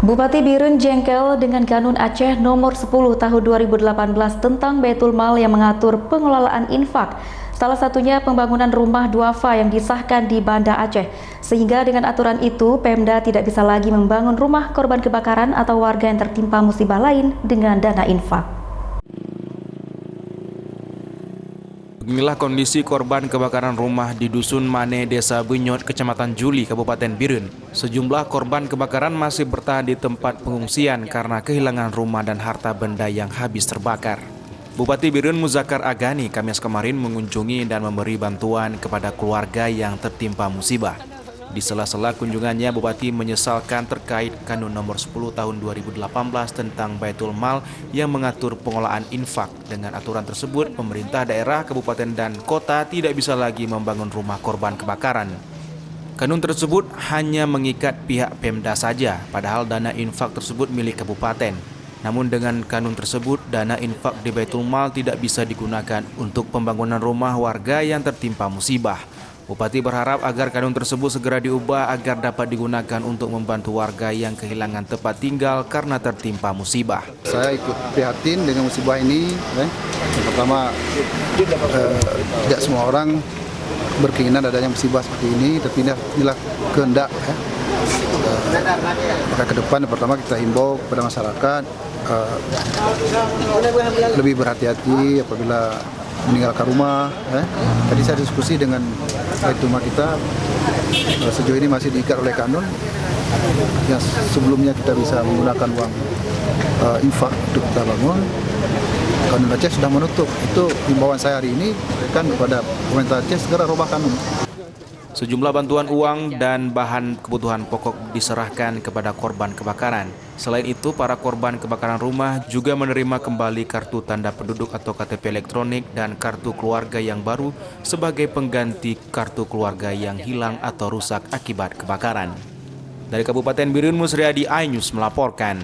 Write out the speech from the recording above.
Bupati Birun jengkel dengan Kanun Aceh nomor 10 tahun 2018 tentang Baitul Mal yang mengatur pengelolaan infak. Salah satunya pembangunan rumah duafa yang disahkan di Banda Aceh. Sehingga dengan aturan itu, Pemda tidak bisa lagi membangun rumah korban kebakaran atau warga yang tertimpa musibah lain dengan dana infak. Beginilah kondisi korban kebakaran rumah di Dusun Mane, Desa Benyot, Kecamatan Juli, Kabupaten Birun. Sejumlah korban kebakaran masih bertahan di tempat pengungsian karena kehilangan rumah dan harta benda yang habis terbakar. Bupati Birun Muzakkar Agani Kamis kemarin mengunjungi dan memberi bantuan kepada keluarga yang tertimpa musibah. Di sela-sela kunjungannya, Bupati menyesalkan terkait Kanun nomor 10 tahun 2018 tentang Baitul Mal yang mengatur pengelolaan infak. Dengan aturan tersebut, pemerintah daerah, kabupaten, dan kota tidak bisa lagi membangun rumah korban kebakaran. Kanun tersebut hanya mengikat pihak Pemda saja, padahal dana infak tersebut milik kabupaten. Namun dengan kanun tersebut, dana infak di Baitul Mal tidak bisa digunakan untuk pembangunan rumah warga yang tertimpa musibah. Bupati berharap agar kanun tersebut segera diubah agar dapat digunakan untuk membantu warga yang kehilangan tempat tinggal karena tertimpa musibah. Saya ikut prihatin dengan musibah ini. Yang pertama, tidak semua orang berkeinginan adanya musibah seperti ini, tapi inilah kehendak. Maka ke depan, pertama kita himbau kepada masyarakat lebih berhati-hati apabila meninggalkan rumah. Tadi saya diskusi dengan rumah kita, sejauh ini masih diikat oleh kanun yang sebelumnya kita bisa menggunakan uang infak untuk kita bangun. Kanun Aceh sudah menutup. Itu himbauan saya hari ini kan kepada pemerintah Aceh segera rubah kanun. Sejumlah bantuan uang dan bahan kebutuhan pokok diserahkan kepada korban kebakaran. Selain itu, para korban kebakaran rumah juga menerima kembali kartu tanda penduduk atau KTP elektronik dan kartu keluarga yang baru sebagai pengganti kartu keluarga yang hilang atau rusak akibat kebakaran. Dari Kabupaten Birun, Musriadi, iNews melaporkan.